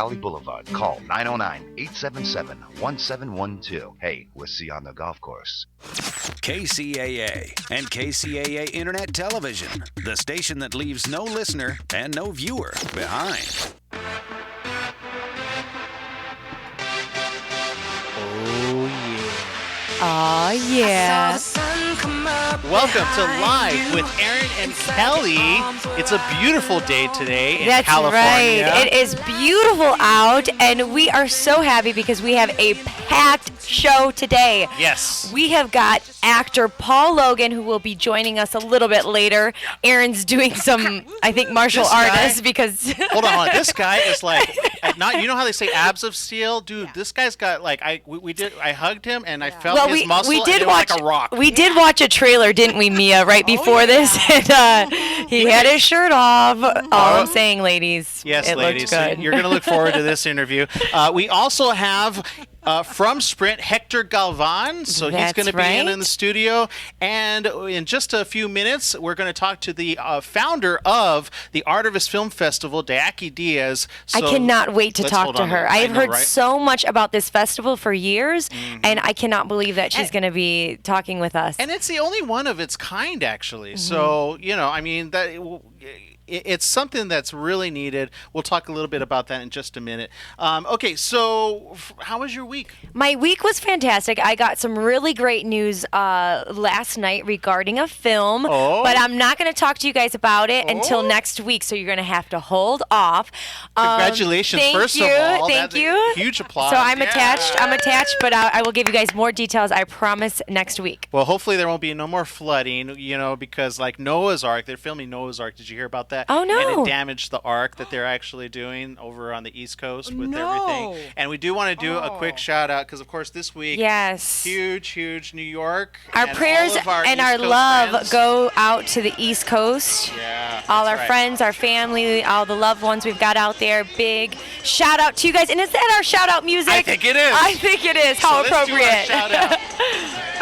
Valley Boulevard. Call 909-877-1712. Hey, we'll see you on the golf course. KCAA and KCAA Internet Television, the station that leaves no listener and no viewer behind. Oh, yeah. Welcome to Live with Aaron and Kelly. It's a beautiful day today in California. That's right. It is beautiful out, and we are so happy because we have a packed show today. Yes. We have got actor Paul Logan, who will be joining us a little bit later. Aaron's doing some, I think, martial artists because... Hold on. This guy is like... you know how they say abs of steel? Dude, this guy's got like... I hugged him, and I felt his muscle, and it was like a rock. We did watch a trailer, didn't we, Mia, right before this? And he had his shirt off. All I'm saying, ladies, yes, it ladies, looked good. So you're going to look forward to this interview. We also have... from Sprint, Hector Galvan. So he's going to be in the studio. And in just a few minutes, we're going to talk to the founder of the Artivist Film Festival, Dayaki Diaz. So I cannot wait to talk to her. I have heard so much about this festival for years, and I cannot believe that she's going to be talking with us. And it's the only one of its kind, actually. So, I mean, it's something that's really needed. We'll talk a little bit about that in just a minute. Okay, so how was your week? My week was fantastic. I got some really great news last night regarding a film, but I'm not going to talk to you guys about it until next week, so you're going to have to hold off. Congratulations, first of all. Thank you. Huge applause. So I'm attached, but I will give you guys more details, I promise, next week. Well, hopefully there won't be no more flooding, because like Noah's Ark, they're filming Noah's Ark. Did you hear about that? Oh, no. And it damaged the Ark that they're actually doing over on the East Coast with everything. And we do want to do a quick shout out because, of course, this week, huge New York. Our prayers and our love go out to the East Coast. Yeah. All our friends, our family, all the loved ones we've got out there. Big shout out to you guys. And is that our shout out music? I think it is. How appropriate. Let's do our shout out.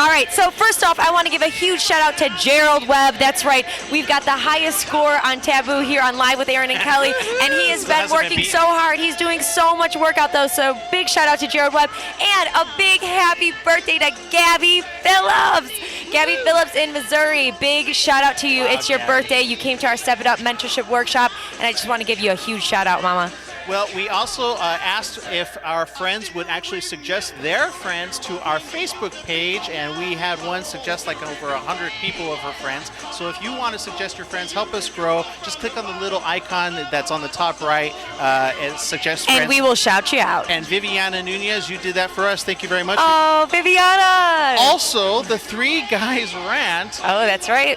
All right, so first off, I want to give a huge shout out to Gerald Webb. That's right. We've got the highest score on Taboo here on Live with Aaron and Kelly, and he has been working so hard. He's doing so much work out, though, so big shout out to Gerald Webb. And a big happy birthday to Gabby Phillips. Gabby Phillips in Missouri. Big shout out to you. It's your birthday. You came to our Step It Up mentorship workshop, and I just want to give you a huge shout out, Mama. Well, we also asked if our friends would actually suggest their friends to our Facebook page, and we had one suggest like over 100 people of her friends. So if you want to suggest your friends, help us grow, just click on the little icon that's on the top right and suggest friends. And we will shout you out. And Viviana Nunez, you did that for us. Thank you very much. Oh, Viviana! Also, the Three Guys Rant. Oh, that's right.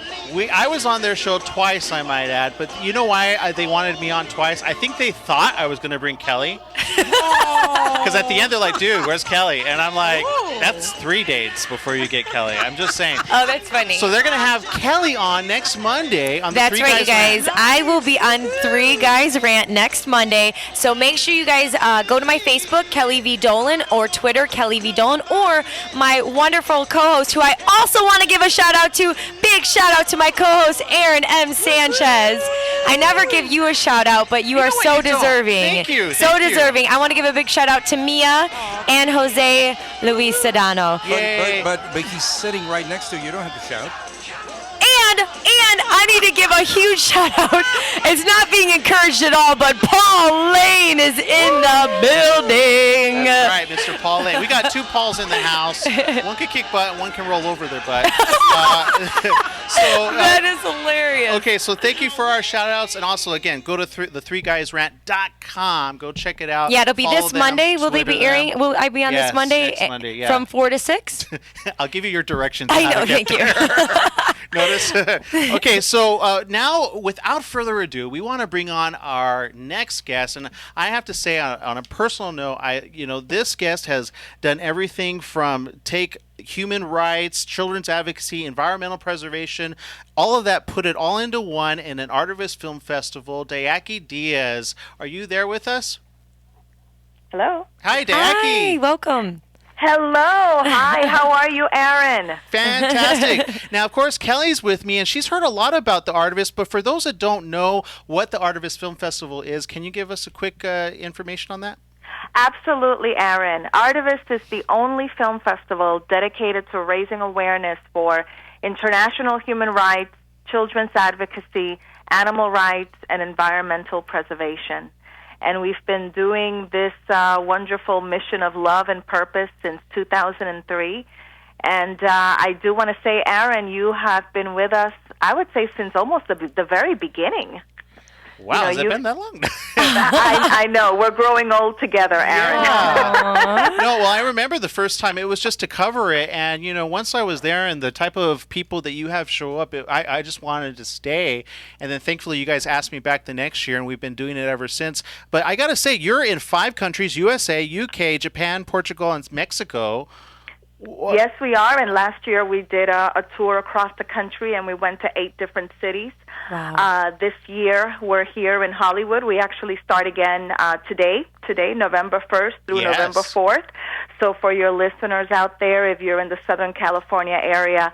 I was on their show twice, I might add, but you know why they wanted me on twice? I think they thought I was going to bring Kelly. Because at the end they're like, dude, where's Kelly? And I'm like, that's 3 dates before you get Kelly. I'm just saying. Oh, that's funny. So they're going to have Kelly on next Monday on the That's Three right, you guys. Rant. I will be on Three Guys Rant next Monday. So make sure you guys go to my Facebook, Kelly V. Dolan, or Twitter, Kelly V. Dolan, or my wonderful co-host, who I also want to give a shout out to. Big shout out to my co-host, Aaron M. Sanchez. I never give you a shout out, but you are so deserving. Thank you. So deserving. I want to give a big shout out to Mia and Jose Luis Sedano. But he's sitting right next to you. You don't have to shout. And I need to give a huge shout out. It's not being encouraged at all, but Paul Lane is in the building. That's right, Mr. Paul Lane. We got 2 Pauls in the house. One can kick butt, one can roll over their butt. That is hilarious. Okay, so thank you for our shout outs. And also, again, go to the3guysrant.com. Go check it out. Yeah, it'll be this Monday. Will they be airing? Will I be on this Monday? Next Monday, yeah. From 4 to 6? I'll give you your directions. I know, thank you. Notice. Okay, so now, without further ado, we want to bring on our next guest, and I have to say, on a personal note, this guest has done everything from take human rights, children's advocacy, environmental preservation, all of that, put it all into one in an Artivist Film Festival. Dayaki Diaz, are you there with us? Hello. Hi, Dayaki. Hi, welcome. Hello. Hi. How are you, Aaron? Fantastic. Now, of course, Kelly's with me, and she's heard a lot about the Artivist, but for those that don't know what the Artivist Film Festival is, can you give us a quick information on that? Absolutely, Aaron. Artivist is the only film festival dedicated to raising awareness for international human rights, children's advocacy, animal rights, and environmental preservation. And we've been doing this wonderful mission of love and purpose since 2003. And I do want to say, Aaron, you have been with us, I would say, since almost the very beginning. Wow, has it been that long? I know. We're growing old together, Aaron. Yeah. No, well, I remember the first time it was just to cover it. And, once I was there and the type of people that you have show up, I just wanted to stay. And then thankfully you guys asked me back the next year, and we've been doing it ever since. But I got to say, you're in 5 countries, USA, UK, Japan, Portugal, and Mexico. Yes, we are. And last year we did a tour across the country, and we went to 8 different cities. Wow. This year we're here in Hollywood. We actually start again today, November 1st through November 4th. So for your listeners out there, if you're in the Southern California area,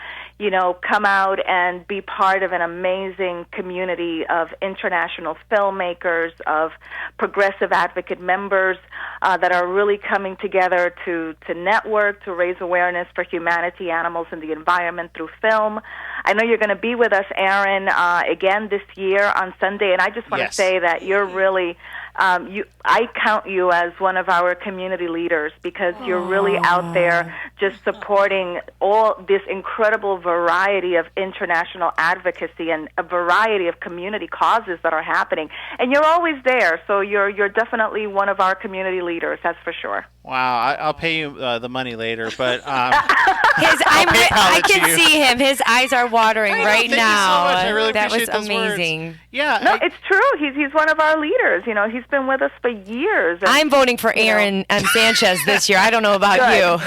come out and be part of an amazing community of international filmmakers, of progressive advocate members that are really coming together to network, to raise awareness for humanity, animals, and the environment through film. I know you're going to be with us, Aaron, again this year on Sunday, and I just want to say that you're really... I count you as one of our community leaders because you're really out there just supporting all this incredible variety of international advocacy and a variety of community causes that are happening. And you're always there, so you're definitely one of our community leaders, that's for sure. Wow, I'll pay you the money later, but I can see him. His eyes are watering right thank now. You so much. I really that appreciate was those amazing. Words. Yeah, no, it's true. He's one of our leaders. He's been with us for years. And, I'm voting for Aaron and Sanchez this year. I don't know about you.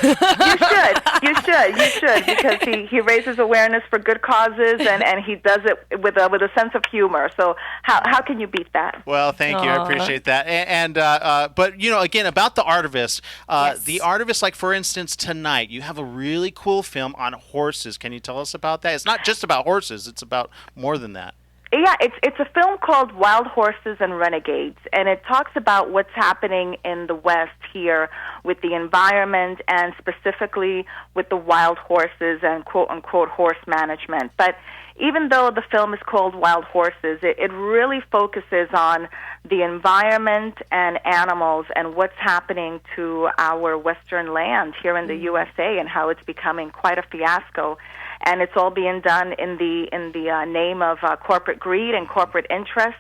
You should, because he raises awareness for good causes, and he does it with a sense of humor. So how can you beat that? Well, thank you. I appreciate that. But again, about the Artivist. The Artivist, like for instance, tonight you have a really cool film on horses. Can you tell us about that? It's not just about horses; it's about more than that. Yeah, it's a film called Wild Horses and Renegades, and it talks about what's happening in the West here with the environment and specifically with the wild horses and quote-unquote horse management. But even though the film is called Wild Horses, it really focuses on the environment and animals and what's happening to our Western land here in the USA and how it's becoming quite a fiasco. And it's all being done in the name of corporate greed and corporate interest.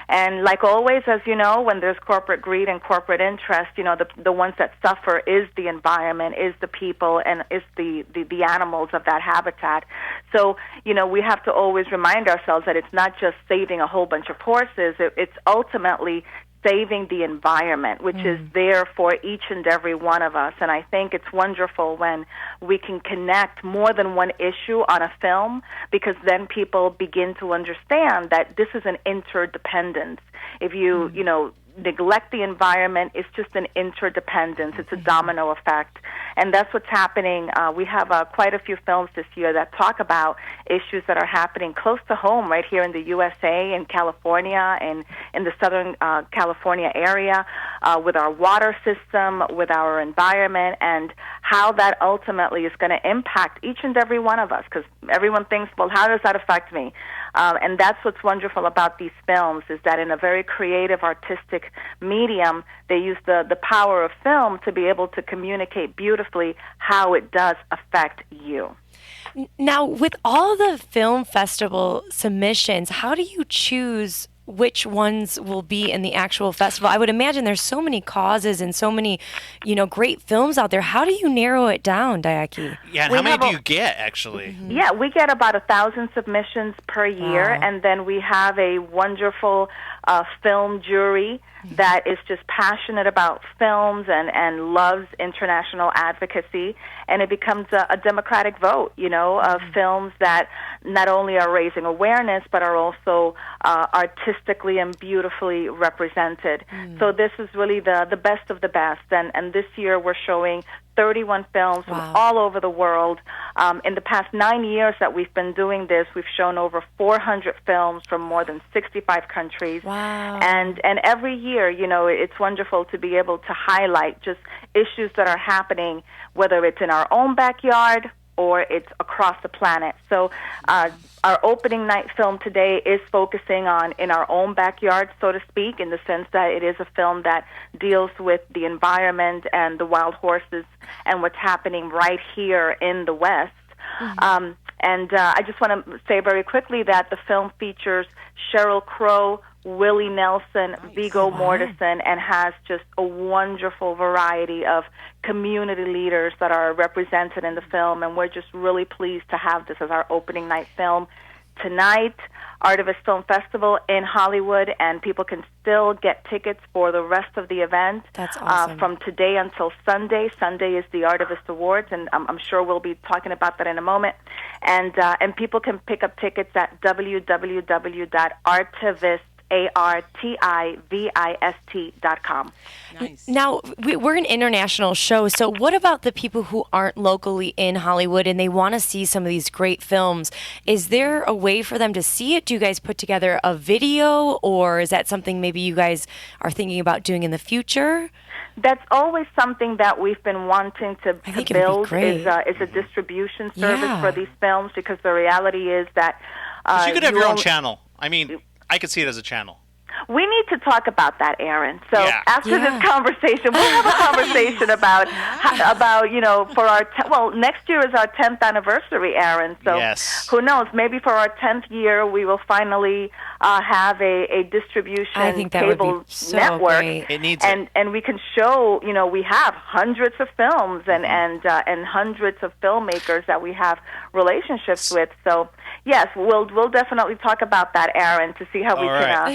And like always, as you know, when there's corporate greed and corporate interest, the ones that suffer is the environment, is the people, and is the animals of that habitat. So, we have to always remind ourselves that it's not just saving a whole bunch of horses. It's ultimately saving the environment, which is there for each and every one of us. And I think it's wonderful when we can connect more than one issue on a film, because then people begin to understand that this is an interdependence. If you, neglect the environment, it's just an interdependence. It's a domino effect. And that's what's happening. We have quite a few films this year that talk about issues that are happening close to home, right here in the USA, in California, and in the Southern California area, with our water system, with our environment, and how that ultimately is going to impact each and every one of us, because everyone thinks, well, how does that affect me? And that's what's wonderful about these films, is that in a very creative, artistic medium, they use the power of film to be able to communicate beautifully how it does affect you. Now, with all the film festival submissions, how do you choose which ones will be in the actual festival? I would imagine there's so many causes and so many, great films out there. How do you narrow it down, Dayaki? Yeah, and how many do you get, actually? Yeah, we get about 1,000 submissions per year, and then we have a wonderful film jury that is just passionate about films and loves international advocacy, and it becomes a democratic vote, of films that not only are raising awareness but are also artistically and beautifully represented. So this is really the best of the best, and this year we're showing 31 films from all over the world. In the past 9 years that we've been doing this, we've shown over 400 films from more than 65 countries. Wow. And every year, you know, it's wonderful to be able to highlight just issues that are happening, whether it's in our own backyard or it's across the planet. So our opening night film today is focusing on in our own backyard, so to speak, in the sense that it is a film that deals with the environment and the wild horses and what's happening right here in the West. Mm-hmm. And I just want to say very quickly that the film features Sheryl Crow, Willie Nelson, Viggo Mortensen, and has just a wonderful variety of community leaders that are represented in the film, and we're just really pleased to have this as our opening night film tonight. Artivist Film Festival in Hollywood, and people can still get tickets for the rest of the event. That's awesome. From today until Sunday. Sunday is the Artivist Awards, and I'm sure we'll be talking about that in a moment. And people can pick up tickets at www.artivist.com. Nice. Now, we're an international show, so what about the people who aren't locally in Hollywood and they want to see some of these great films? Is there a way for them to see it? Do you guys put together a video, or is that something maybe you guys are thinking about doing in the future? That's always something that we've been wanting to build is a distribution service for these films, because the reality is that... you could have your own channel. I mean, I could see it as a channel. We need to talk about that, Aaron. So after this conversation, we'll have a conversation about you know, for our next year is our 10th anniversary, Aaron. So who knows? Maybe for our 10th year, we will finally have a distribution cable network. Great. It needs and we can show, you know, we have hundreds of films and hundreds of filmmakers that we have relationships with. So yes, we'll definitely talk about that, Aaron, to see how we can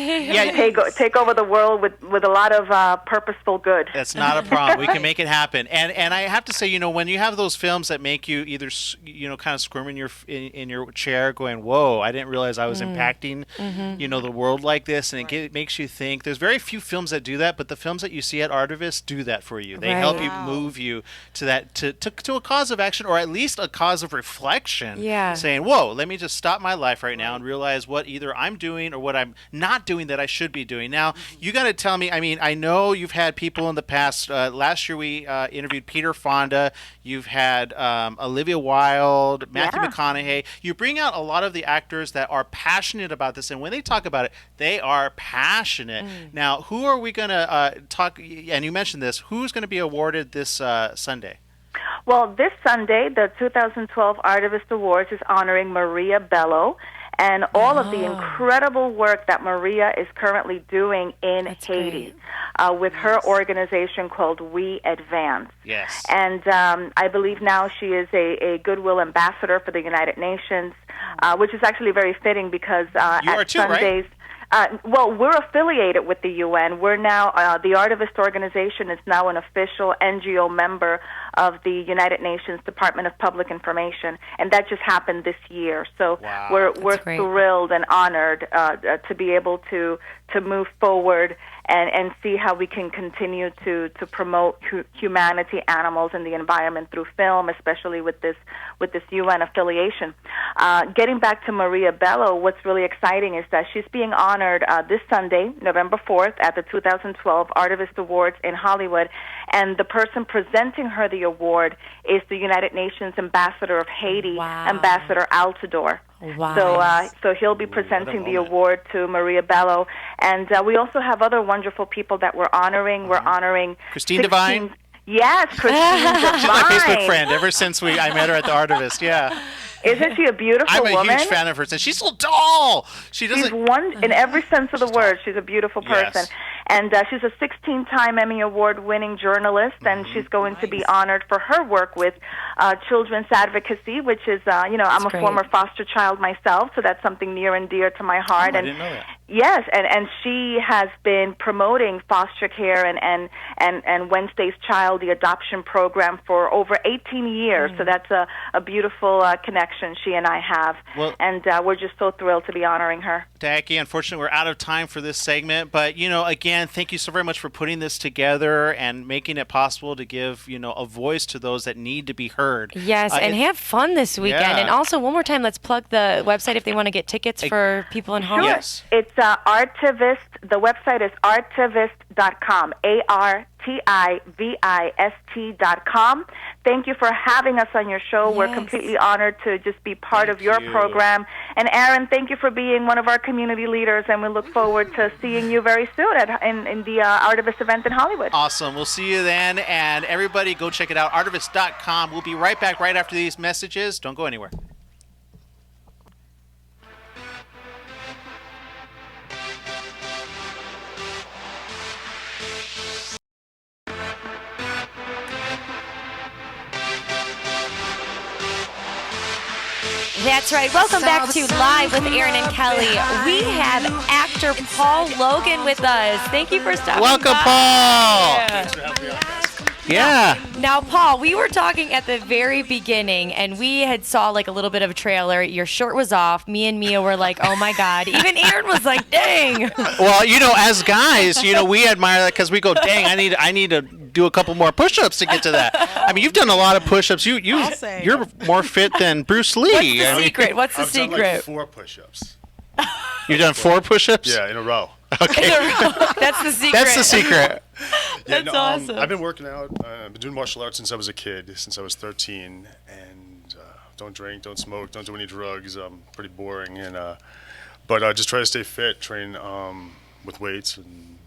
take over the world with a lot of purposeful good. That's not a problem. We can make it happen. And I have to say, you know, when you have those films that make you either, you know, kind of squirm in your chair, going, "Whoa, I didn't realize I was impacting, you know, the world like this," and it makes you think. There's very few films that do that, but the films that you see at Artivist do that for you. They help you move you to that to a cause of action, or at least a cause of reflection. Yeah. Saying, "Whoa, let me just stop my life right now and realize what either I'm doing or what I'm not doing that I should be doing." Now, you got to tell me, I mean, I know you've had people in the past. Last year we interviewed Peter Fonda. You've had Olivia Wilde, Matthew McConaughey. You bring out a lot of the actors that are passionate about this, and when they talk about it, they are passionate. Now, who are we going to talk, and you mentioned this, who's going to be awarded this Sunday? Well, this Sunday, the 2012 Artivist Awards is honoring Maria Bello and all of the incredible work that Maria is currently doing in Haiti with her organization called We Advance. Yes. And I believe now she is a Goodwill Ambassador for the United Nations, which is actually very fitting because you are too, Sundays... Right? Well, we're affiliated with the UN. We're now, the Artivist organization is now an official NGO member of the United Nations Department of Public Information, and that just happened this year. So we're thrilled and honored to be able to move forward and see how we can continue to promote humanity, animals, and the environment through film, especially with this UN affiliation. Getting back to Maria Bello, what's really exciting is that she's being honored this Sunday, November 4th, at the 2012 Artivist Awards in Hollywood, and the person presenting her the award is the United Nations Ambassador of Haiti, Ambassador Altidore. Wow. So he'll be presenting the award to Maria Bello, and we also have other wonderful people that we're honoring. We're honoring Christine Devine. Yes, Christine Devine. She's my Facebook friend ever since I met her at the Artivist. Yeah. Isn't she a beautiful woman? I'm a huge fan of hers, and she's so tall. She's one in every sense of the word. She's a beautiful person. Yes. And she's a 16-time Emmy Award-winning journalist, and she's going to be honored for her work with children's advocacy, which is, I'm a former foster child myself, so that's something near and dear to my heart. I didn't know that. Yes, and she has been promoting foster care and Wednesday's Child, the adoption program, for over 18 years. So that's a beautiful connection she and I have. Well, and we're just so thrilled to be honoring her. Jackie, unfortunately, we're out of time for this segment. But, again, thank you so very much for putting this together and making it possible to give, a voice to those that need to be heard. Yes, and have fun this weekend. Yeah. And also, one more time, let's plug the website if they want to get tickets for people in Harlem. Yes. It's Artivist. The website is artivist.com. ARTIVIST.com. Thank you for having us on your show. Yes. We're completely honored to just be part of your program. And Aaron, thank you for being one of our community leaders, and we look forward to seeing you very soon in the Artivist event in Hollywood. Awesome. We'll see you then. And everybody, go check it out, artivist.com. We'll be right back right after these messages. Don't go anywhere. That's right. Welcome back to Live with Aaron and Kelly. We have actor Paul Logan with us. Thank you for stopping Welcome, by. Paul. Thanks for having me on, guys. Yeah. Now, Paul, we were talking at the very beginning, and we had saw like a little bit of a trailer. Your shirt was off. Me and Mia were like, "Oh my God!" Even Aaron was like, "Dang." Well, as guys, we admire that because we go, "Dang, I need to do a couple more push-ups to get to that." I mean, you've done a lot of push-ups. You're more fit than Bruce Lee. What's the secret? What's the I've done secret? like 4 push-ups. You've done 4 push-ups? Yeah, in a row. Okay. That's the secret. That's the secret. That's awesome. I've been working out. I've been doing martial arts since I was a kid, since I was 13, and don't drink, don't smoke, don't do any drugs. Pretty boring, but I just try to stay fit, train with weights, and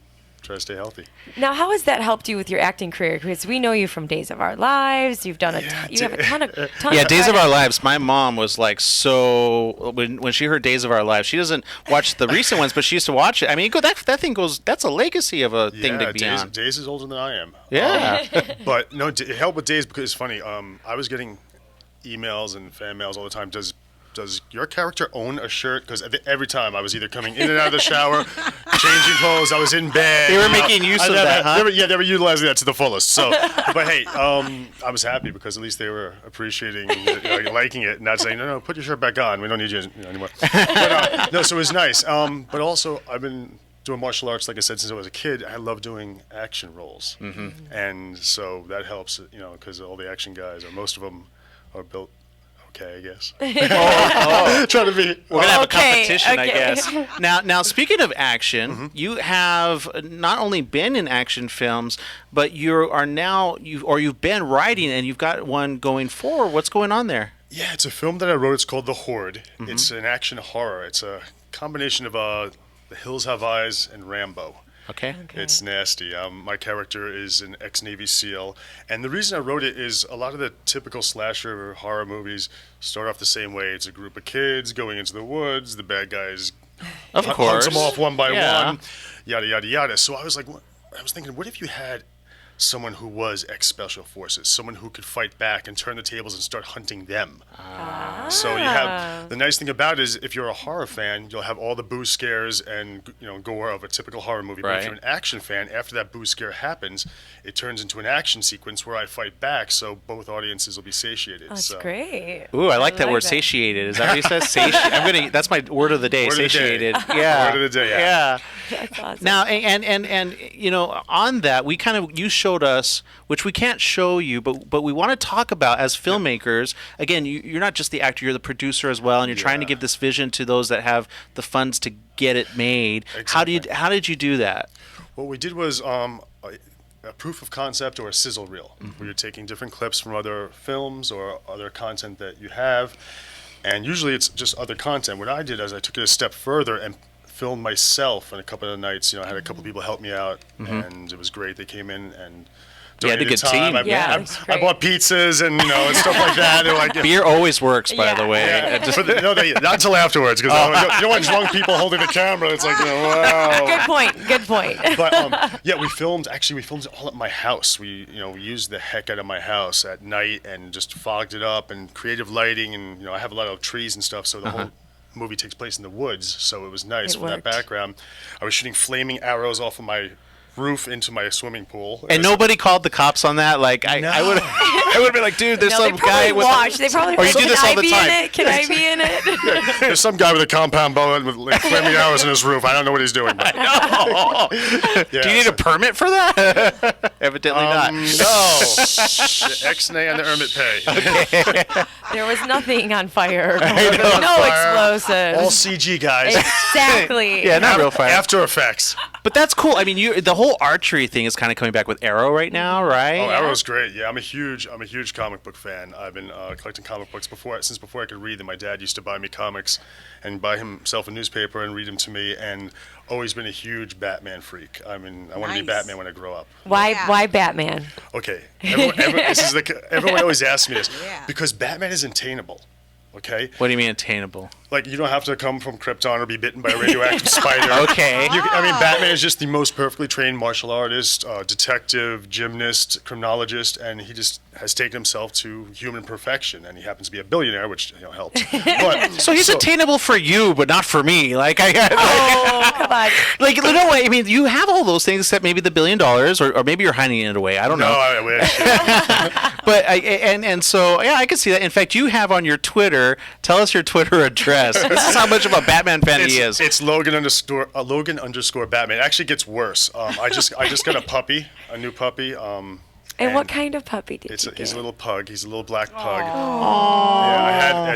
try to stay healthy. Now, how has that helped you with your acting career? Because we know you from Days of Our Lives. You've done you have a ton of Yeah, Days of Our Lives. My mom was like when she heard Days of Our Lives, she doesn't watch the recent ones, but she used to watch it. I mean, that thing goes. That's a legacy of a thing to be on. Days is older than I am. Yeah. But no, it helped with Days because it's funny. I was getting emails and fan mails all the time. Does your character own a shirt? Because every time I was either coming in and out of the shower, changing clothes, I was in bed. They were making use of that, huh? They were utilizing that to the fullest. So, but hey, I was happy because at least they were appreciating, liking it, and not saying, no, put your shirt back on. We don't need you anymore. But, no, so it was nice. But also, I've been doing martial arts, like I said, since I was a kid. I love doing action roles. Mm-hmm. And so that helps, because all the action guys, or most of them, are built okay, I guess. Trying to be. We're gonna have a competition, okay. I guess. Now, speaking of action, you have not only been in action films, but you've been writing, and you've got one going forward. What's going on there? Yeah, it's a film that I wrote. It's called The Horde. Mm-hmm. It's an action horror. It's a combination of The Hills Have Eyes and Rambo. Okay. It's nasty. My character is an ex-Navy SEAL. And the reason I wrote it is a lot of the typical slasher horror movies start off the same way. It's a group of kids going into the woods. The bad guys hunts them off one by one, yada, yada, yada. So I was thinking, what if you had someone who was ex-Special Forces, someone who could fight back and turn the tables and start hunting them? So you have, the nice thing about it is if you're a horror fan, you'll have all the boo scares and gore of a typical horror movie. But if you're an action fan, after that boo scare happens, it turns into an action sequence where I fight back, so both audiences will be satiated. That's great. Ooh, I like that word, satiated. Is that what you said? That's my word of the day, satiated. Yeah. Word of the day, yeah. That's awesome. Now, and on that, you showed us, which we can't show you, but we want to talk about as filmmakers. Again, you're not just the actor, you're the producer as well, and you're trying to give this vision to those that have the funds to get it made. Exactly. How did you do that? What we did was a proof of concept or a sizzle reel, where you're taking different clips from other films or other content that you have, and usually it's just other content. What I did is I took it a step further and filmed myself on a couple of nights. I had a couple people help me out, and it was great. They came in and donated a good time. team. I bought pizzas and and stuff like that. They're like, beer always works, by the way. Yeah. Not until afterwards, because you don't want drunk people holding the camera. It's like, wow. Good point. But we filmed it all at my house. We used the heck out of my house at night and just fogged it up and creative lighting, and I have a lot of trees and stuff, so the whole movie takes place in the woods, so it was nice It for that worked. background. I was shooting flaming arrows off of my roof into my swimming pool. And nobody called the cops on that. Like I would, I would be like, dude, there's No, some they probably guy with. watch. They probably. Or you do Can this all I the be time. in it? Can I be in it? There's some guy with a compound bow with like flaming arrows in his roof. I don't know what he's doing. But No. Do you need a permit for that? Evidently not. No. The X-nay and the Hermit pay. There was nothing on fire. No Fire. explosives. All CG guys. Exactly. Yeah, not real fire. After Effects. But that's cool. I mean, the whole archery thing is kind of coming back with Arrow right now, right? Oh, Arrow's great. Yeah, I'm a huge comic book fan. I've been collecting comic books since before I could read them. My dad used to buy me comics and buy himself a newspaper and read them to me, and always been a huge Batman freak. I mean, I want to be Batman when I grow up. Why Batman? Okay, everyone always asks me this because Batman is attainable. Okay. What do you mean attainable? Like, you don't have to come from Krypton or be bitten by a radioactive spider. Okay. I mean, Batman is just the most perfectly trained martial artist, detective, gymnast, criminologist, and he just has taken himself to human perfection. And he happens to be a billionaire, which helps. But So he's attainable for you, but not for me. Like Oh, come on. like no way. I mean, you have all those things except maybe the $1 billion, or maybe you're hiding it away. I don't no, know. I wish. But so yeah, I can see that. In fact, you have on your Twitter. Tell us your Twitter address. This is how much of a Batman fan he is. It's Logan _Batman. It actually gets worse. I just got a new puppy. And what kind of puppy did you get? He's a little pug. He's a little black pug. Yeah,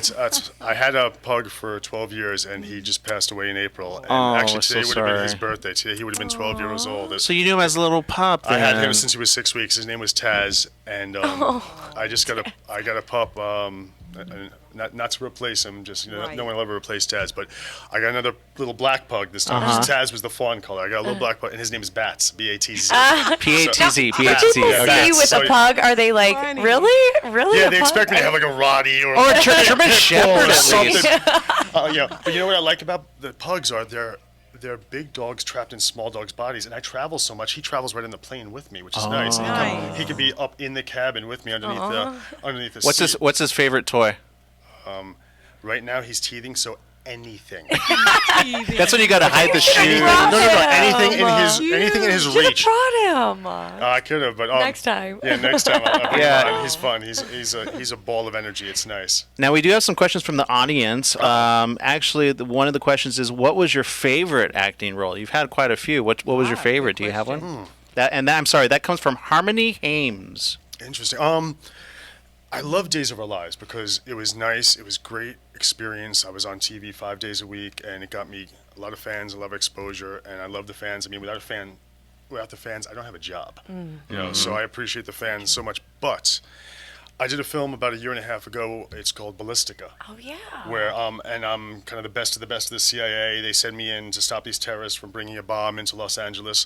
I had a pug for 12 years, and he just passed away in April. And actually, today would have been his birthday. Today he would have been 12 years old. So you knew him as a little pup. I had him then. since he was 6 weeks. His name was Taz, and I got a pup. Not to replace him, just no one will ever replace Taz. But I got another little black pug this time. Taz was the fawn color. I got a little black pug, and his name is Bats. B-A-T-Z. P-A-T-Z. When people see you with a pug, are they like, really? Yeah, a they pug? expect me to have like a Roddy or Or a German Shepherd or at something. least. But you know what I like about the pugs are they're big dogs trapped in small dogs' bodies, and I travel so much. He travels right in the plane with me, which is nice. And he could be up in the cabin with me underneath the seat. What's his favorite toy? Right now he's teething, so anything. That's when you got to hide the shoes. No, anything in his reach. Brought him. I could have, but Next time. Yeah, next time. I'll bring Yeah. him on. He's fun. He's a ball of energy. It's nice. Now we do have some questions from the audience. Actually, one of the questions is, what was your favorite acting role? You've had quite a few. What was your favorite? Do you have one? I'm sorry. That comes from Harmony Hames. Interesting. I love Days of Our Lives because it was nice. It was great experience. I was on TV 5 days a week, and it got me a lot of fans, a lot of exposure, and I love the fans. I mean, without the fans, I don't have a job. So I appreciate the fans so much. But I did a film about 1.5 years ago. It's called Ballistica. Oh, yeah. Where and I'm kind of the best of the CIA. They send me in to stop these terrorists from bringing a bomb into Los Angeles.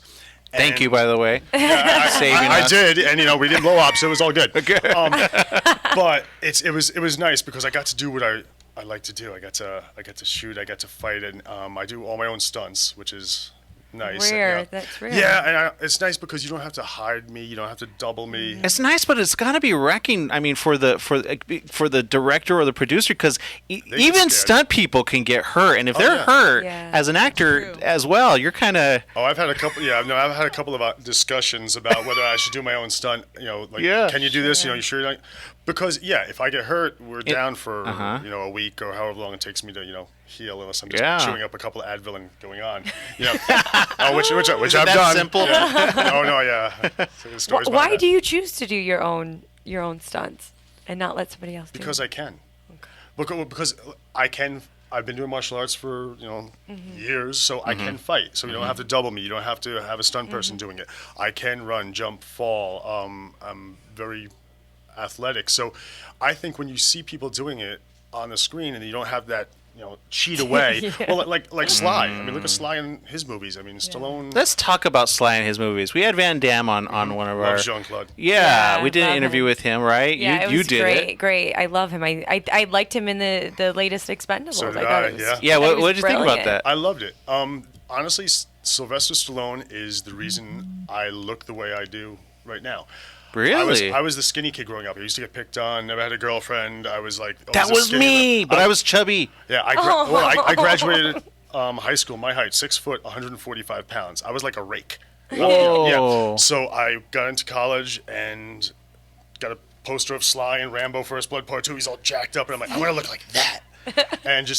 Thank you, by the way. I did, and we didn't blow up, so it was all good. But it was nice because I got to do what I like to do. I got to shoot. I got to fight, and I do all my own stunts, which is nice. Rare. That's rare. Yeah, and it's nice because you don't have to hide me. You don't have to double me. It's nice, but it's got to be wrecking. I mean, for the director or the producer, because even stunt people can get hurt, and if they're hurt as an actor as well, you're kind of. Oh, I've had a couple. Yeah, no, I've had a couple of discussions about whether I should do my own stunt. Can you do this? You sure you're not? Because if I get hurt, we're down for a week or however long it takes me to heal, unless I'm just chewing up a couple of Advil and going on. Which I've done. Simple. Oh no, yeah. Why do you choose to do your own stunts and not let somebody else do Because it? I can. Because I can. I've been doing martial arts for years, so I can fight. So you don't have to double me. You don't have to have a stunt person doing it. I can run, jump, fall. I'm very athletic. So I think when you see people doing it on the screen and you don't have that cheat away. Well, like Sly. I mean, look at Sly in his movies. I mean, Stallone. Let's talk about Sly in his movies. We had Van Damme on one of our. Loves Jean-Claude. Yeah, we did an interview with him, right? Yeah, you it was did great. it. Great. I love him. I liked him in the latest Expendables. So did thought I, it was, yeah. Yeah, what did you think about brilliant. that? I loved it. Honestly, Sylvester Stallone is the reason I look the way I do right now. Really? I was the skinny kid growing up. I used to get picked on. Never had a girlfriend. I was like, That was me, but I was chubby. Yeah, I graduated high school. My height, 6 foot, 145 pounds. I was like a rake. Whoa. Yeah. So I got into college and got a poster of Sly and Rambo First Blood Part 2. He's all jacked up, and I'm like, I want to look like that. And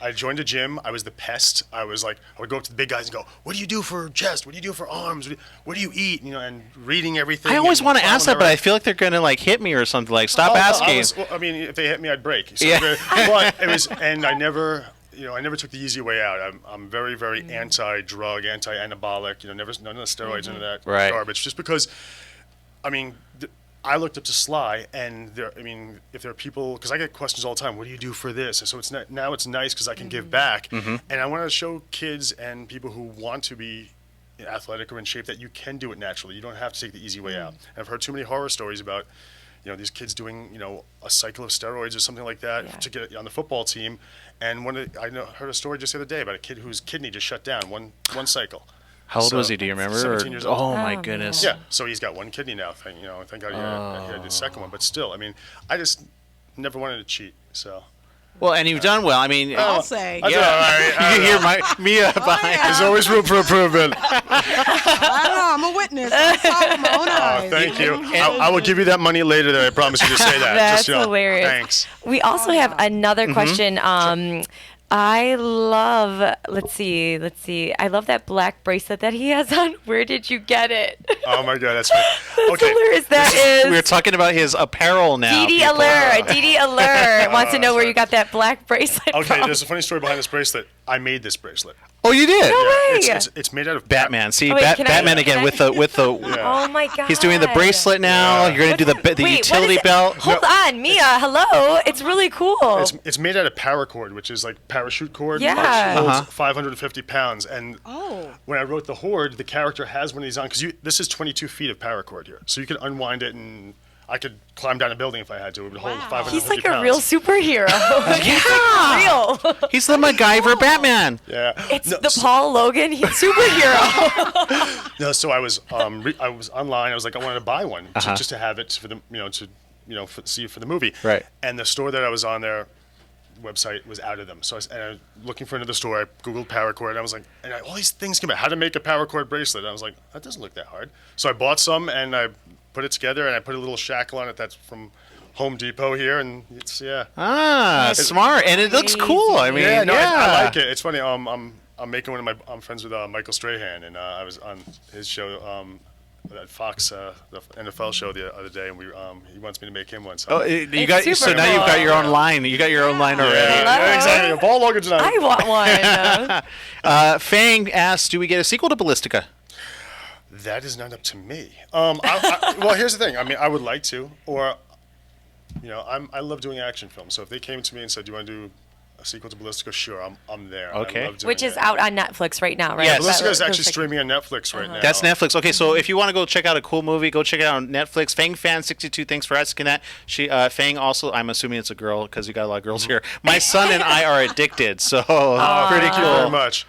I joined a gym. I was the pest. I would go up to the big guys and go, what do you do for chest? What do you do for arms? What do you eat? And reading everything. I always want to ask that, but I feel like they're going to hit me or something. Like, stop asking. If they hit me, I'd break. So yeah. But it was, and I never took the easy way out. I'm very, very anti-drug, anti-anabolic. None of the steroids, none of that garbage. Just because, I looked up to Sly, and if there are people, because I get questions all the time, what do you do for this? And so now it's nice because I can give back, and I want to show kids and people who want to be athletic or in shape that you can do it naturally. You don't have to take the easy way out. And I've heard too many horror stories about, these kids doing, a cycle of steroids or something like that to get on the football team. And I heard a story just the other day about a kid whose kidney just shut down one cycle. How old was he? Do you remember? 17 years old. Oh my goodness. Yeah. So he's got one kidney now. Thank God he had the second one. But still, I just never wanted to cheat. So. Well, and you've done well. I'll say. Yeah. You can hear Mia behind. There's always room for improvement. I don't know. I'm a witness. I saw it with my own eyes. Thank you. I will give you that money later. That I promise you to say that. That's hilarious. Thanks. We also have another question. I love, let's see. I love that black bracelet that he has on. Where did you get it? Oh my God, that's right. That's hilarious. That is. We're talking about his apparel now. Didi Allure wants to know where you got that black bracelet from. There's a funny story behind this bracelet. I made this bracelet. Oh, you did? No way. It's made out of Batman. See, Batman again with the. Oh my God. He's doing the bracelet now. You're going to do the utility belt. Hold on, Mia. Hello. It's really cool. It's made out of paracord, which is like parachute cord. Yeah. Which holds 550 pounds. And when I wrote the Horde, the character has one of these on because this is 22 feet of paracord here, so you can unwind it and. I could climb down a building if I had to. It would hold 550 He's like pounds. a real superhero. Real. He's the MacGyver Batman. Yeah. It's the Paul Logan superhero. No, so I was online. I was like, I wanted to buy one just to have it for the see for the movie. Right. And the store that I was on their website was out of them. So I was looking for another store. I Googled paracord. And I was like, all these things came out. How to make a paracord bracelet. And I was like, that doesn't look that hard. So I bought some and I put it together, and I put a little shackle on it that's from Home Depot here, and it's smart, and it looks cool. I like it. It's funny. I'm making one of I'm friends with Michael Strahan, and I was on his show, that Fox, the NFL show the other day, and he wants me to make him one. So now you've got your own line. You got your own line already. Yeah, exactly. Paul Logan's on. I want one. Fang asks, do we get a sequel to Ballistica? That is not up to me. Well, here's the thing. I would like to, or, I love doing action films. So if they came to me and said, "Do you want to do a sequel to Ballistica?" Sure, I'm there. Okay. Which is out on Netflix right now, right? Yes. Ballistica is actually streaming on Netflix right now. That's Netflix. Okay, so if you want to go check out a cool movie, go check it out on Netflix. Fang Fan 62, thanks for asking that. She Fang also, I'm assuming it's a girl because you got a lot of girls here. My son and I are addicted, so pretty cool. Thank you very much.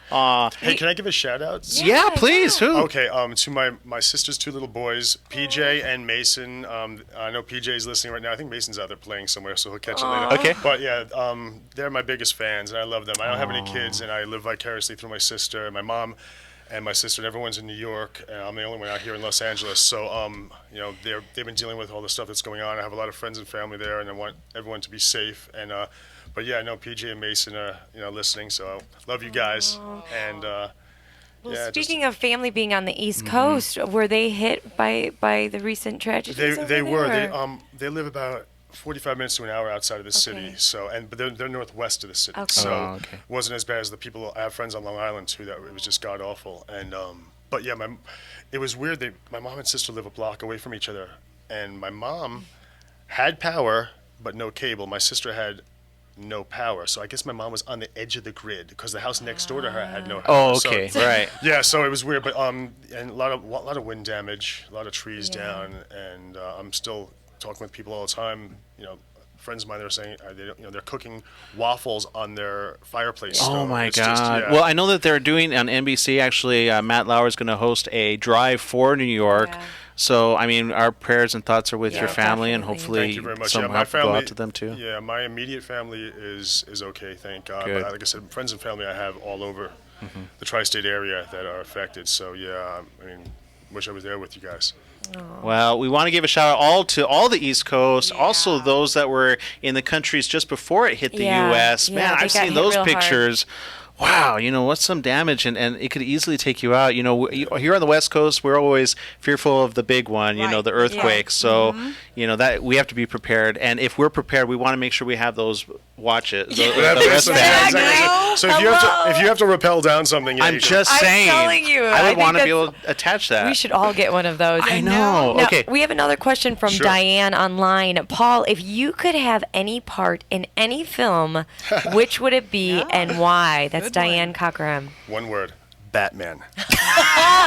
Hey, can I give a shout out? Yeah, please. Who? Okay, to my sister's two little boys, PJ and Mason. I know PJ is listening right now. I think Mason's out there playing somewhere, so he'll catch it later. Okay. But yeah, they're my biggest fans, and I love them. I don't have any kids, and I live vicariously through my sister and my mom and my sister. And everyone's in New York, and I'm the only one out here in Los Angeles. So, they've been dealing with all the stuff that's going on. I have a lot of friends and family there, and I want everyone to be safe. And but yeah, I know PJ and Mason are listening, so I love you guys. And speaking of family being on the East Coast, were they hit by the recent tragedies? They were. They live about 45 minutes to an hour outside of the city. So, but they're northwest of the city. Okay. So it wasn't as bad as the people. I have friends on Long Island too that it was just god awful. And but yeah, it was weird. My mom and sister live a block away from each other, and my mom had power but no cable. My sister had no power, so I guess my mom was on the edge of the grid because the house next door to her had no power. Oh, okay, so, right. Yeah, so it was weird, but and a lot of wind damage, a lot of trees down, and I'm still talking with people all the time, friends of mine that are saying they're cooking waffles on their fireplace. Oh stove. my It's God! just, yeah. Well, I know that they're doing on NBC. Actually, Matt Lauer is going to host a drive for New York. Yeah. So, I mean, our prayers and thoughts are with Yeah, your family, and definitely. hopefully Thank you very much. some Yeah, my help family go out to them too. Yeah, my immediate family is okay, thank God. Good. But like I said, friends and family I have all over the tri-state area that are affected. So yeah, I mean, wish I was there with you guys. Well, we want to give a shout out to all the East Coast, also those that were in the countries just before it hit the U.S. Yeah, Man, they I've got seen hit those real hard. pictures. Wow, what's some damage, and it could easily take you out. Here on the West Coast, we're always fearful of the big one, Right. the earthquakes. So, that we have to be prepared. And if we're prepared, we want to make sure we have those watches. The That's wristbands. exactly. So if you have to rappel down something, yeah, I'm you can- just I'm saying. telling you, I I would want to think be able to attach that. We should all get one of those. I know. Now, Okay. we have another question from Sure. Diane online. Paul, if you could have any part in any film, which would it be and why? That's Good Diane one. Cockram. one word: Batman.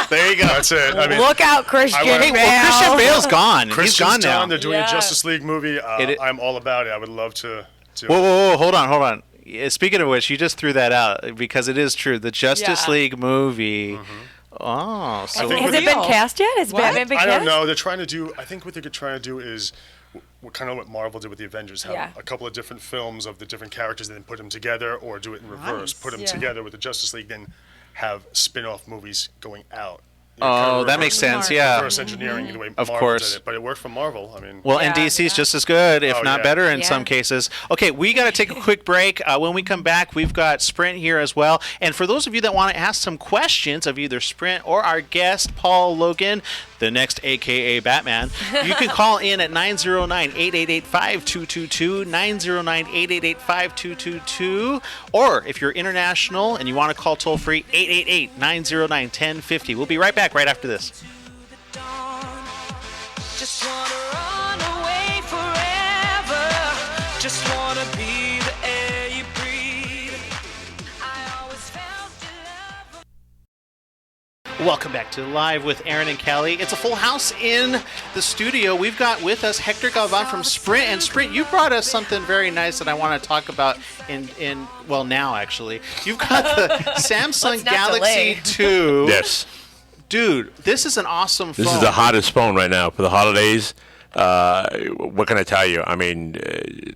There you go. That's it. I mean, Look out, Christian I Bale. wanna- Christian Bale's gone. He's Christian's gone now. done. They're doing Yeah. a Justice League movie. It- I'm all about it. I would love to. Whoa, hold on. Yeah, speaking of which, you just threw that out because it is true. The Justice Yeah. League movie. Oh, so think Has with it been Real. cast yet? Has What? Batman been I cast? don't know. They're trying to do. I think what they're trying to do is kind of what Marvel did with the Avengers. Have Yeah. a couple of different films of the different characters, and then put them together, or do it in reverse. Nice. Put them Yeah. together with the Justice League, then have spin-off movies going out. Oh, that makes sense. Yeah. Reverse engineering the way Of Marvel course. did it, but it worked for Marvel. I mean, Well, and DC's just as good, if Oh, not yeah. better in Yeah. some cases. Okay, we got to take a quick break. When we come back, we've got Sprint here as well. And for those of you that want to ask some questions of either Sprint or our guest, Paul Logan, the next AKA Batman, you can call in at 909-888-5222, 909-888-5222. Or if you're international and you want to call toll free, 888-909-1050. We'll be right back right after this. Just wanna run away forever. Just wanna be the air you breathe. I always felt the love. Welcome back to Live with Aaron and Kelly. It's a full house in the studio. We've got with us Hector Galvan from Sprint. And Sprint, you brought us something very nice that I want to talk about now actually. You've got the Samsung Let's not Galaxy delay. 2. Yes. Dude, this is an awesome phone. This is the hottest phone right now for the holidays. What can I tell you? I mean,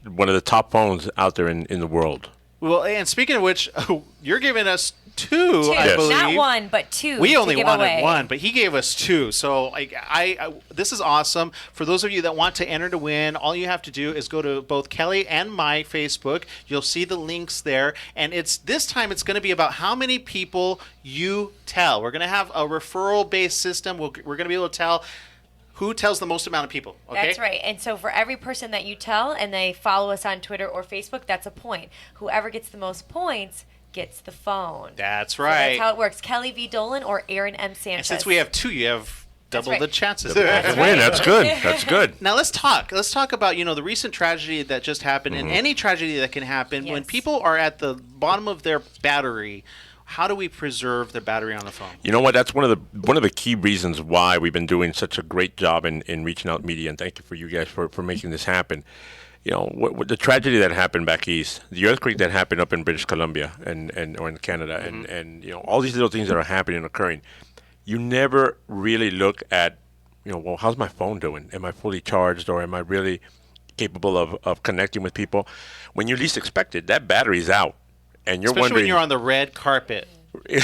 one of the top phones out there in the world. Well, and speaking of which, you're giving us two, I Yes. believe. Not one, but two. We to only give wanted away. one, but he gave us two. So I this is awesome. For those of you that want to enter to win, all you have to do is go to both Kelly and my Facebook. You'll see the links there. And this time it's going to be about how many people you tell. We're going to have a referral-based system. We're going to be able to tell who tells the most amount of people. Okay? That's right. And so for every person that you tell and they follow us on Twitter or Facebook, that's a point. Whoever gets the most points gets the phone. That's So right. that's how it works. Kelly V. Dolan or Aaron M. Sanchez. And since we have two, you have double right. the chances. Win. That's good. That's good. Now let's talk. Let's talk about the recent tragedy that just happened, and any tragedy that can happen when Yes. people are at the bottom of their battery. How do we preserve the battery on the phone? You know what? That's one of the key reasons why we've been doing such a great job in reaching out media, and thank you for you guys for making this happen. What the tragedy that happened back east, the earthquake that happened up in British Columbia or in Canada, and all these little things that are happening and occurring, you never really look at, well, how's my phone doing? Am I fully charged, or am I really capable of connecting with people? When you least expect it, that battery's out, and you're Especially wondering. when you're on the red carpet. I'm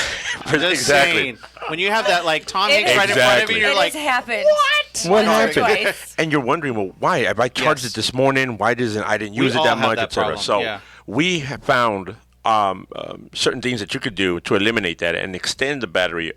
just Exactly. saying, when you have that Tom It Hanks is- right in front of Exactly. you, you're it like, has happened. What Once or happened? twice. And you're wondering, well, why? Have I charged Yes. it this morning? Why I didn't use it all that have much, that etc. problem, So yeah. we have found certain things that you could do to eliminate that and extend the battery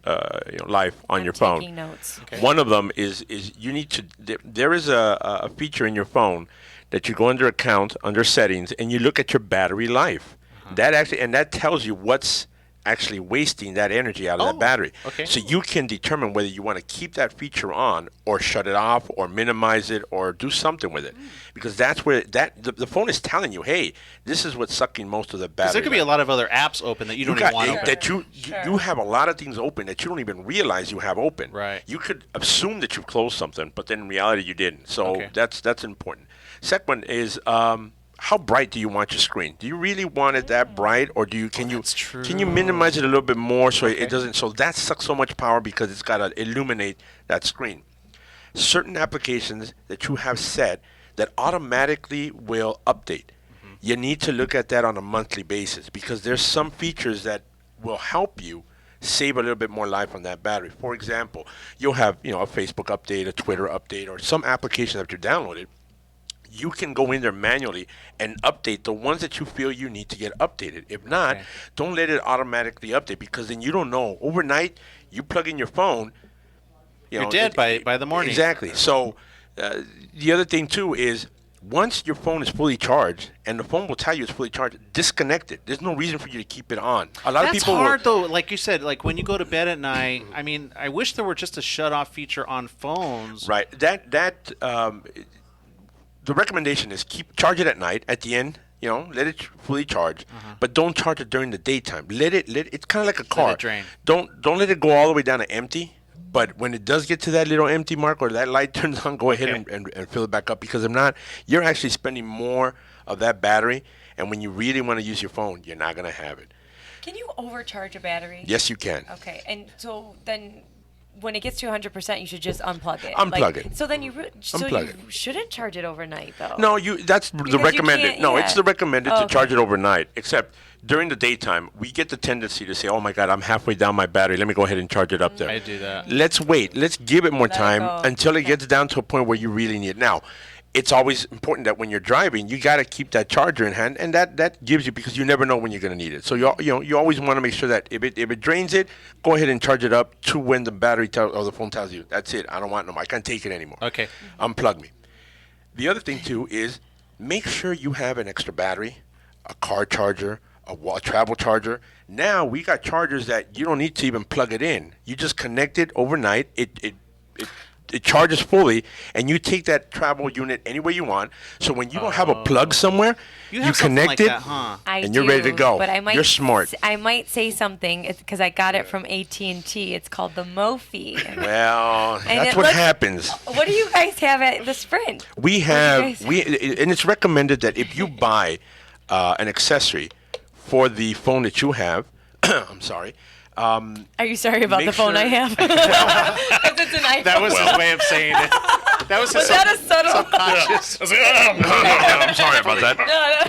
life on your phone. Taking notes. One of them is you need to. There is a feature in your phone that you go under account, under settings, and you look at your battery life. That tells you what's actually wasting that energy out of that battery. Okay. So you can determine whether you want to keep that feature on or shut it off or minimize it or do something with it. Because that's where the phone is telling you, hey, this is what's sucking most of the battery. Because there could be a lot of other apps open that you don't even want open. That you have a lot of things open that you don't even realize you have open. Right. You could assume that you've closed something, but then in reality you didn't. So that's important. Second one is how bright do you want your screen? Do you really want it that bright, or can you minimize it a little bit more so it doesn't? So that sucks so much power because it's got to illuminate that screen. Certain applications that you have set that automatically will update. You need to look at that on a monthly basis because there's some features that will help you save a little bit more life on that battery. For example, you'll have a Facebook update, a Twitter update, or some application that you downloaded. You can go in there manually and update the ones that you feel you need to get updated. If not, don't let it automatically update because then you don't know. Overnight, you plug in your phone. You're dead by the morning. Exactly. So the other thing, too, is once your phone is fully charged, and the phone will tell you it's fully charged, disconnect it. There's no reason for you to keep it on. A lot of people hard, though. Like you said, like when you go to bed at night, I mean, I wish there were just a shut-off feature on phones. Right. The recommendation is charge it at night. At the end, let it fully charge, but don't charge it during the daytime. It's kind of like a car. Let it drain. Don't let it go all the way down to empty. But when it does get to that little empty mark or that light turns on, go ahead and fill it back up because if not, you're actually spending more of that battery. And when you really want to use your phone, you're not going to have it. Can you overcharge a battery? Yes, you can. Okay, and so then when it gets to 100%, you should just unplug it. Unplug it. So then you shouldn't charge it overnight, though. No, that's the recommended. No, it's the recommended to charge it overnight. Except during the daytime, we get the tendency to say, "Oh my God, I'm halfway down my battery. Let me go ahead and charge it up there." I do that. Let's wait. Let's give it more time until it gets down to a point where you really need it. Now, it's always important that when you're driving, you got to keep that charger in hand, and that gives you because you never know when you're going to need it. So you always want to make sure that if it drains it, go ahead and charge it up to when the battery or the phone tells you that's it. I don't want no more. I can't take it anymore. Okay. Unplug me. The other thing too is make sure you have an extra battery, a car charger, a travel charger. Now we got chargers that you don't need to even plug it in. You just connect it overnight. It charges fully, and you take that travel unit anywhere you want. So when you don't have a plug somewhere, you connect like it, that, huh? and you're ready to go. But you're smart. I might say something because I got it from AT&T. It's called the Mophie. Well, that's what happens. What do you guys have at the Sprint? We have and it's recommended that if you buy an accessory for the phone that you have, I'm sorry. Are you sorry about the phone I have? It's an iPhone. That was his way of saying it. Was that a subtle? Subconscious. I'm sorry about that.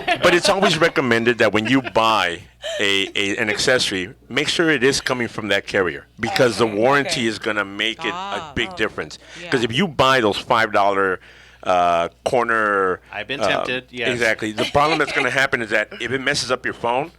No. But it's always recommended that when you buy an accessory, make sure it is coming from that carrier because the warranty is going to make it a big difference. Because if you buy those $5 corner, I've been tempted. Yes. Exactly. The problem that's going to happen is that if it messes up your phone,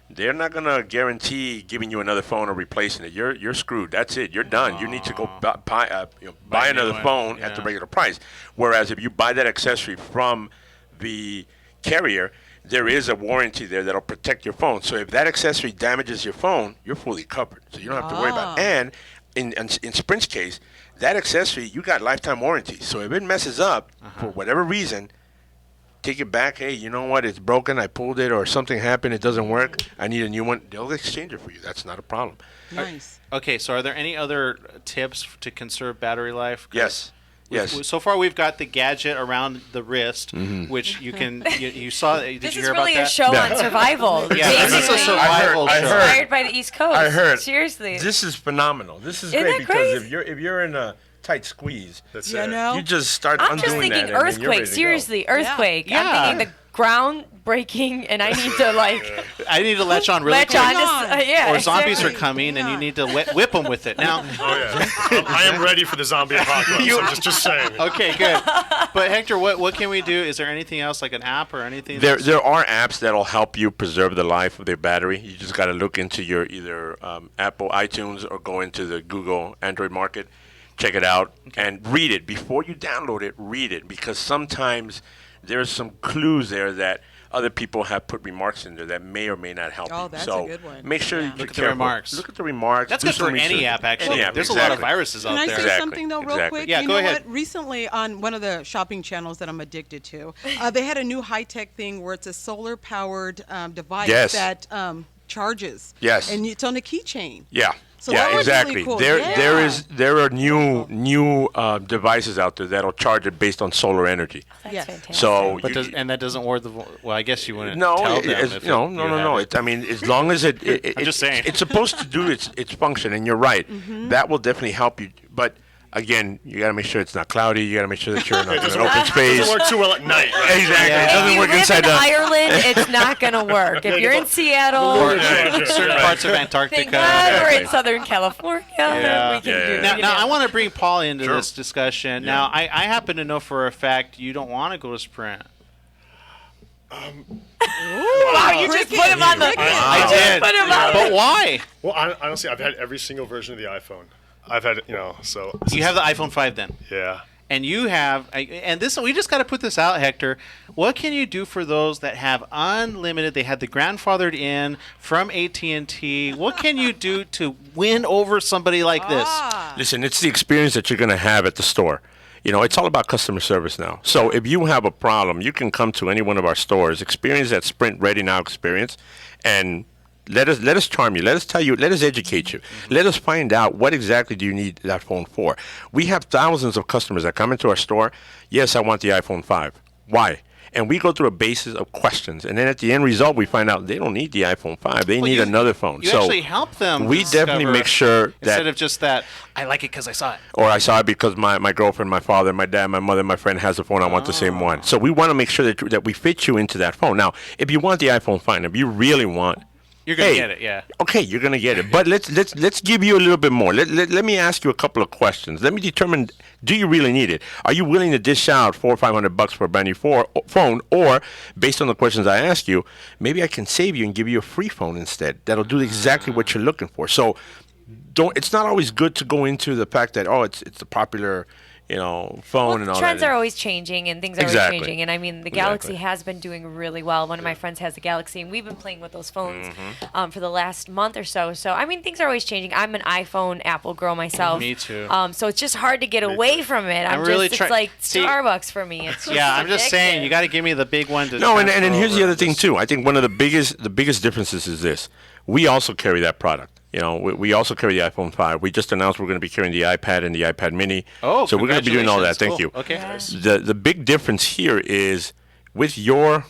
they're not going to guarantee giving you another phone or replacing it. You're screwed. That's it. You're done. You need to go buy another phone at the regular price. Whereas if you buy that accessory from the carrier, there is a warranty there that'll protect your phone. So if that accessory damages your phone, you're fully covered. So you don't have to worry about it. And in Sprint's case, that accessory, you got lifetime warranty. So if it messes up for whatever reason, take it back. Hey, you know what? It's broken. I pulled it or something happened. It doesn't work. I need a new one. They'll exchange it for you. That's not a problem. Nice. Okay, so are there any other tips to conserve battery life? Yes. Yes. So far, we've got the gadget around the wrist, which you can. You saw. Did This you is hear really about a show on survival. Yeah, this is a survival show. Inspired by the East Coast. I heard. Seriously. This is phenomenal. This is Isn't great that because great? if you're in a tight squeeze, No. you just start I'm just undoing thinking that. and then you're ready earthquake. to go. Seriously, earthquake. Yeah. I'm thinking the ground breaking, and I need to I need to latch on really latch quick. on. Yeah, Or zombies exactly. are coming, and you need to whip them with it. Now, I am ready for the zombie apocalypse. I'm just saying. Okay, good. But Hector, what can we do? Is there anything else like an app or anything? There are apps that'll help you preserve the life of their battery. You just got to look into your either Apple iTunes or go into the Google Android market, check it out, and read it. Before you download it, read it because sometimes there's some clues there that other people have put remarks in there that may or may not help you. Oh, that's so a good one. make sure you Look at the careful. remarks. Look at the remarks. That's Do good for some any research. app, actually. Any app, There's a lot of exactly. viruses out Can I there. say Exactly, something though, real exactly. quick? Yeah, you go know ahead. What? Recently, on one of the shopping channels that I'm addicted to, they had a new high-tech thing where it's a solar-powered device Yes. that charges. Yes. And it's on a keychain. Yeah. So that yeah, was really exactly. cool. There, Yeah. there are new devices out there that'll charge it based on solar energy. That's Yes. fantastic. So But you- that doesn't work. Well, I guess you wouldn't no, tell them it's- if no, you no, no, have no. it. I mean, as long as it I'm just saying. it's supposed to do its function, and you're right. That will definitely help you. But again, you got to make sure it's not cloudy. You got to make sure that you're in an open It space. doesn't work too well at night. Exactly. Yeah. It If doesn't you work live inside in the. Ireland, it's not going to work. If you're in Seattle, Or Yeah. certain parts of thank Antarctica. God we're in Southern California. Yeah. We can Yeah, do yeah. Now, I want to bring Paul into Sure. this discussion. Now, I happen to know for a fact you don't want to go to Sprint. Wow, you just put him on the. I did. Put him on But why? Well, honestly, I've had every single version of the iPhone. I've had, so. You have the iPhone 5 then. Yeah. And you have, and this, we just got to put this out, Hector. What can you do for those that have unlimited? They had the grandfathered in from AT&T. What can you do to win over somebody like this? Listen, it's the experience that you're going to have at the store. It's all about customer service now. So if you have a problem, you can come to any one of our stores, experience that Sprint Ready Now experience, and let us charm you. Let us tell you. Let us educate you. Let us find out what exactly do you need that phone for. We have thousands of customers that come into our store. Yes, I want the iPhone 5. Why? And we go through a basis of questions, and then at the end result, we find out they don't need the iPhone 5. They need another phone. You so actually help them. we definitely discover, make sure that instead of just that, I like it because I saw it. or I saw it because my girlfriend, my father, my dad, my mother, my friend has a phone. I want the same one. So we want to make sure that we fit you into that phone. Now, if you want the iPhone 5, if you really want, You're gonna get it, yeah. Okay, you're gonna get it. But let's give you a little bit more. Let me ask you a couple of questions. Let me determine: do you really need it? Are you willing to dish out $400 or $500 for a brand new phone, or based on the questions I ask you, maybe I can save you and give you a free phone instead that'll do exactly what you're looking for. So, it's not always good to go into the fact that it's a popular phone and all trends that. are always changing and things are Exactly. always changing. And I mean, the Galaxy has been doing really well. One of my friends has a Galaxy, and we've been playing with those phones for the last month or so. So, I mean, things are always changing. I'm an iPhone, Apple girl myself. Me too. So it's just hard to get away from it. I'm really it's try- like See- Starbucks for me. It's just Yeah, I'm just saying, addictive. you got to give me the big one to No, and transfer here's the over. other thing too. I think one of the biggest differences is this: we also carry that product. We also carry the iPhone 5. We just announced we're going to be carrying the iPad and the iPad Mini. Oh, so we're going to be doing all that. congratulations. Thank Cool. you. Okay. The big difference here is with your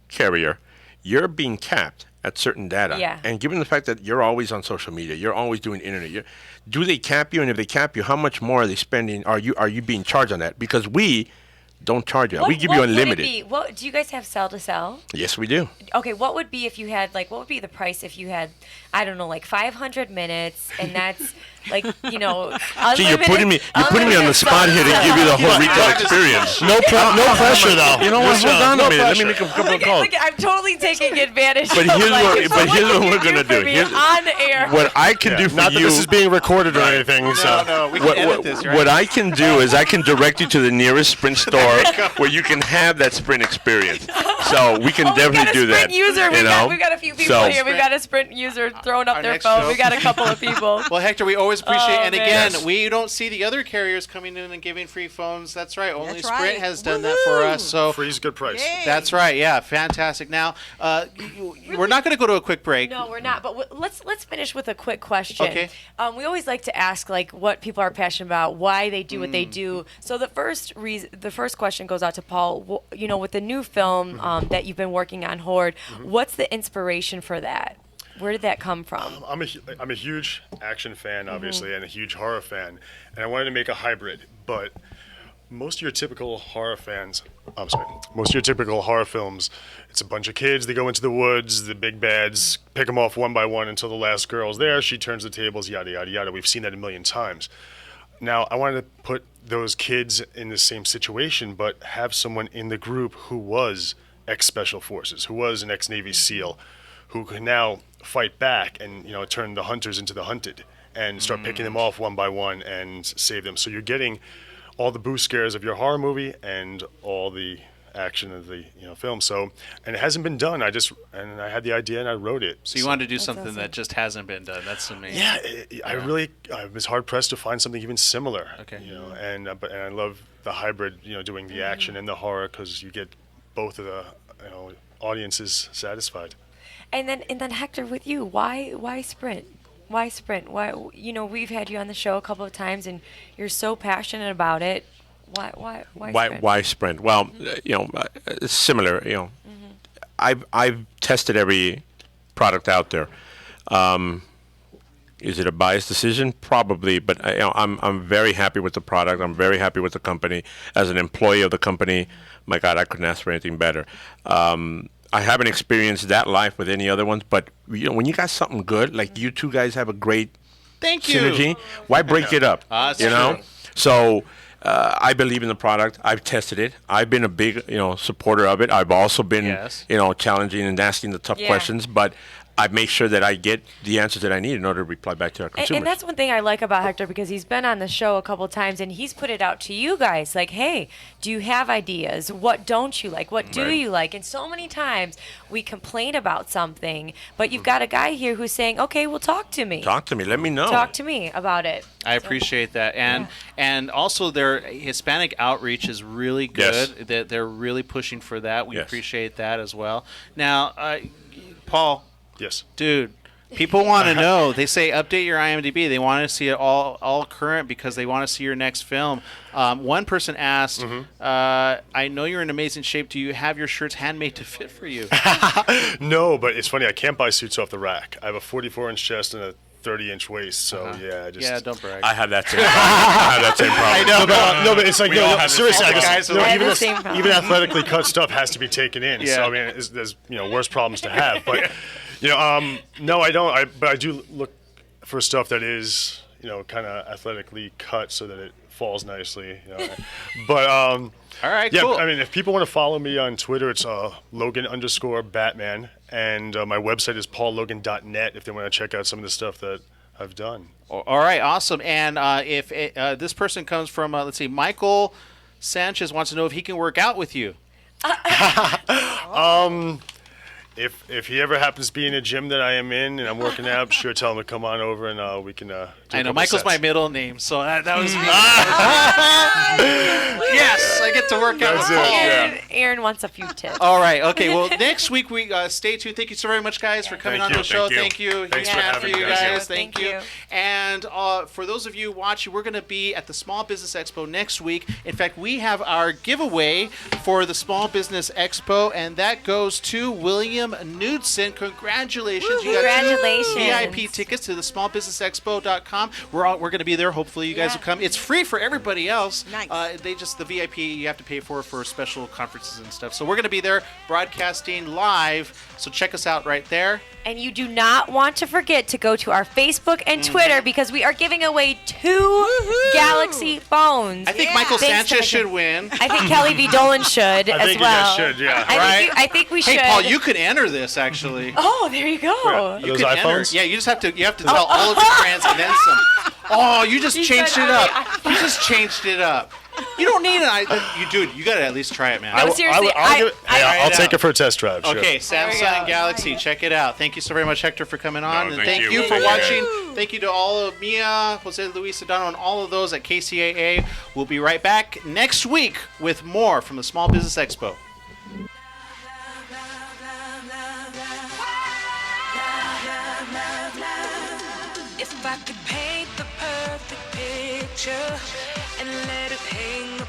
carrier, you're being capped at certain data. Yeah. And given the fact that you're always on social media, you're always doing internet. Do they cap you? And if they cap you, how much more are they spending? Are you being charged on that? Because we don't charge you. We give you What would it unlimited. be? What do you guys have cell to cell? Yes, we do. Okay, what would be if you had what would be the price if you had, I don't know, 500 minutes, and that's Gee, you're unlimited- putting me on the spot here to give you the whole retail experience. No pressure though. You know what? Hold on a minute. Let me make a couple of calls. Look, I'm totally taking advantage. But of, here's what we're can gonna for do. me Here's- on air. What I can do for Not that you. this is being recorded or anything. So No, we can edit this, right? What I can do is I can direct you to the nearest Sprint store where you can have that Sprint experience. So we can definitely do that. We've got a Sprint user. We've got a few people So- here. We've got a Sprint user throwing up Our their next phone. show. We got a couple of people. Well, Hector, we always appreciate Oh, and man. again, Yes. we don't see the other carriers coming in and giving free phones. That's right. Only That's Sprint right. has done that for us. So Free's good price. Yay. that's right. Yeah, fantastic. Now, we're not going to go to a quick break. No, we're not. But let's finish with a quick question. Okay. We always like to ask what people are passionate about, why they do what they do. So the first question goes out to Paul. With the new film that you've been working on, Horde, what's the inspiration for that? Where did that come from? I'm a huge action fan, obviously, and a huge horror fan, and I wanted to make a hybrid. But most of your typical horror films, it's a bunch of kids. They go into the woods, the big bads pick them off one by one until the last girl's there. She turns the tables, yada yada yada. We've seen that a million times. Now I wanted to put those kids in the same situation, but have someone in the group who was ex-Special Forces, who was an ex-Navy SEAL, who can now fight back and turn the hunters into the hunted and start picking them off one by one and save them. So you're getting all the boost scares of your horror movie and all the action of the film. So, and it hasn't been done. I had the idea and I wrote it. So you wanted to do something that just hasn't been done. That's amazing. Yeah, I was hard pressed to find something even similar. Okay. And I love the hybrid. Doing the action and the horror, because you get both of the audiences satisfied. And then Hector, with you, why sprint? Why sprint? Why we've had you on the show a couple of times, and you're so passionate about it. Why sprint? Why sprint? Well, it's similar. I've tested every product out there. Is it a biased decision? Probably, but I'm very happy with the product. I'm very happy with the company. As an employee of the company, my God, I couldn't ask for anything better. I haven't experienced that life with any other ones, but when you got something good, like you two guys have a great synergy, why break it up? True. So I believe in the product. I've tested it. I've been a big supporter of it. I've also been challenging and asking the tough questions, but I make sure that I get the answers that I need in order to reply back to our consumers. And that's one thing I like about Hector, because he's been on the show a couple times and he's put it out to you guys like, hey, do you have ideas? What don't you like? What do you like? And so many times we complain about something, but you've got a guy here who's saying, okay, well, talk to me. Talk to me. Let me know. Talk to me about it. I appreciate that. And also their Hispanic outreach is really good. Yes. They're really pushing for that. We appreciate that as well. Now, Paul. Yes. Dude, people want to know. They say update your IMDb. They want to see it all current because they want to see your next film. One person asked, I know you're in amazing shape. Do you have your shirts handmade to fit for you? No, but it's funny. I can't buy suits off the rack. I have a 44-inch chest and a 30-inch waist, so don't brag. I have that same problem. I know, but it's like seriously, even athletically cut stuff has to be taken in. Yeah. So I mean, there's worse problems to have. But no, I don't. But I do look for stuff that is kind of athletically cut so that it falls nicely. But all right, yeah. Cool. I mean, if people want to follow me on Twitter, it's Logan_Batman. And my website is paullogan.net if they want to check out some of the stuff that I've done. All right, awesome. And if this person comes from, let's see, Michael Sanchez wants to know if he can work out with you. If he ever happens to be in a gym that I am in and I'm working out, sure tell him to come on over and we can do I know, a Michael's sets. my middle name, so that was me. Yes, I get to work out with Paul. Aaron wants a few tips. All right, okay. Well, next week we stay tuned. Thank you so very much, guys, for coming on the show. Thank you. Thanks for having me, guys. Thank you. And for those of you watching, we're going to be at the Small Business Expo next week. In fact, we have our giveaway for the Small Business Expo, and that goes to William Knudsen. Congratulations. Woo-hoo. You got Congratulations. VIP tickets to the smallbusinessexpo.com. We're going to be there. Hopefully you guys will come. It's free for everybody else. Nice. The VIP you have to pay for special conferences and stuff. So we're going to be there broadcasting live. So check us out right there. And you do not want to forget to go to our Facebook and Twitter because we are giving away 2 Galaxy phones. I think Michael Sanchez should win. I think Kelly V. Dolan should as think well. you guys should, yeah. I think we should. Hey, Paul, you could enter this actually. Oh, there you go. You Those could iPhones? enter. Yeah, you have to tell all of your friends and then some. Oh, you just changed it up. You just changed it up. You don't need it. You got to at least try it, man. No, seriously, I'll take it for a test drive. Sure. Okay, Samsung Galaxy, check it out. Thank you so very much, Hector, for coming on. No, and thank thank you. you for watching. Thank you to all of Mia, Jose Luis Sedano, and all of those at KCAA. We'll be right back next week with more from the Small Business Expo. If I could paint the perfect picture and let it hang